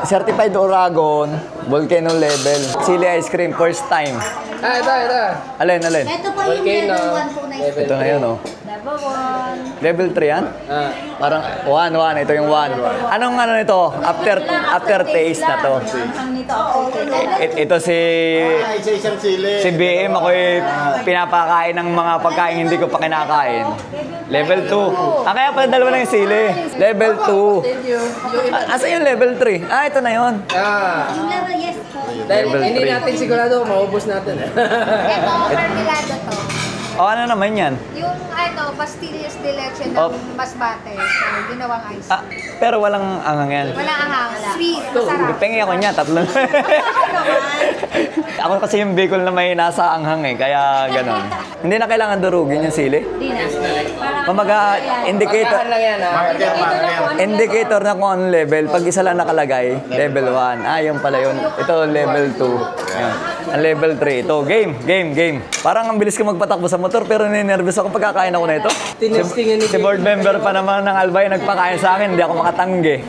Certified Oragon, volcano level. Sili ice cream, first time. Ito. Alin? Ito po yung level 1 po na Ito na yun, oh. Level 1. Level 3 yan? Parang 1. Ito yung 1. Anong ano nito? After taste na to. Ang nito aftertaste. Ito si Isang sili. BM. Ako'y pinapakain ng mga pagkain hindi ko pa kinakain. Level 2. Kaya pala dalawa na yung sili. Level 2. Thank you. Asa yung level 3? Ito na yun. Yung level yes po. Dahil Level hindi 3. natin sigurado, maubos natin. Ito, mermelada to. Ano naman yan? Yung pastillas de leche ng masbate. So, ginawang ice. Pero walang angang yan. Walang ahang. Sweet. Masarap. Pengi ako niya, 3. Ako kasi yung Bicol na may nasa anghang eh, kaya ganon. Hindi na kailangan durugin yung sili. Hindi na. Mamaga, indicator, Lang yan, indicator na kung anong level. Pag isa lang nakalagay, level 1. Yung pala yun. Ito, level 2. Yan. Ang level 3. Ito, game. Parang ang bilis ko magpatakbo sa motor, pero ninervous ako pagkakain ako na ito. Si board member pa naman ng Albay nagpakain sa akin, hindi ako makatanggi.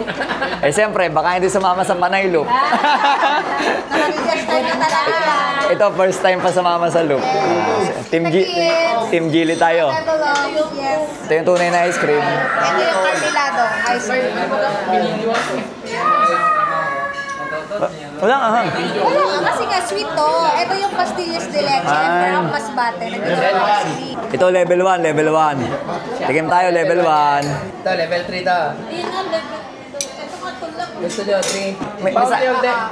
Siyempre, baka hindi sumama sa Panay Loop. Nakag-guest time na talaga. Ito, first time pa sumama sa loop. Team Gili tayo. Yes. Ito yung tunay na ice cream. Ito yung marmelado. Ice cream. Walang ahang. Wala, kasi nga sweet to. Ito yung pastillas de leche. Pero ang masbate. Nagdadalawang sili. Ito, level 1. Tikim tayo, level 1. Ito, level 3 to. Ayun nga, level 2. Ito nga tulak. Gusto nyo, 3.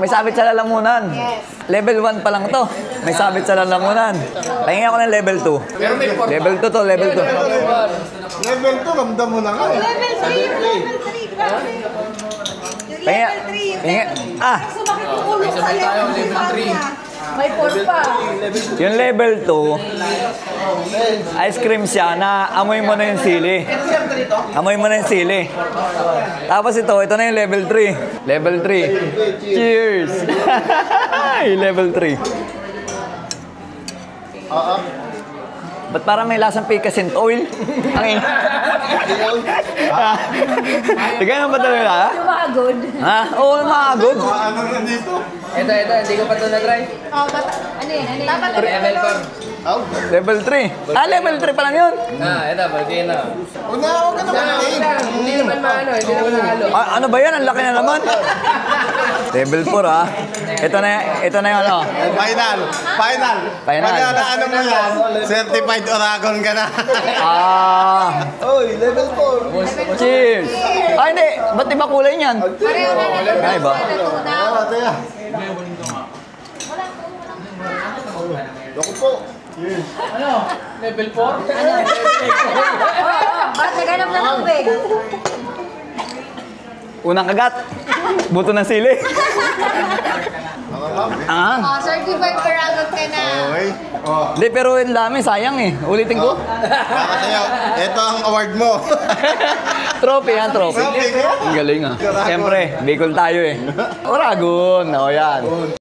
May sabit sa lalamunan. Yes. Level 1 pa lang to. May sabit sa lalamunan. Pahingi ako ng level 2. Level 2 to, level 2. Level 2, ramdam mo na nga eh. Level 3. Level 3. Grabe. Yung Pahingi. level 3. Pahingi. Sumakit yung ulo sa level 3. May 4 pa. Yung level 2, ice cream siya na amoy mo na yung sili. Amoy mo na yung sili. Tapos ito na yung level 3. Level 3. Cheers! Level 3. Ba't parang may lasang picassent oil? Ang ina. Tignan mo ba talaga? Tumagod. Ha? Oo, maagod. Ano na dito? Ito, hindi ko pa ito na-try. Ano yun? Dapat Level 4. Level 3. Level 3 pa lang yun. Ito, bagay na. Huwag ka naman eh. Hindi naman hindi naman mahalo. Ano ba yan? Ang laki na naman. Level 4 Ito na yung ano. Final. Pag ano mo yan, certified Oragon ka na. Oy, level 4. Cheers! Hindi. Ba't iba kulay niyan? pareho na level. Ay ba? Teka. Loko po. Level 4? Ba't naghanap na ng tubig? Unang kagat. Buto ng sili. Certified Oragon ka na. Okay. Hindi, pero yung dami. Sayang eh. Ulitin ko. Para sa'yo, ito ang award mo. Trophy yan, trophy. Trophy. Ang galing ah. Siyempre, Bicol tayo eh. Oragon. O yan.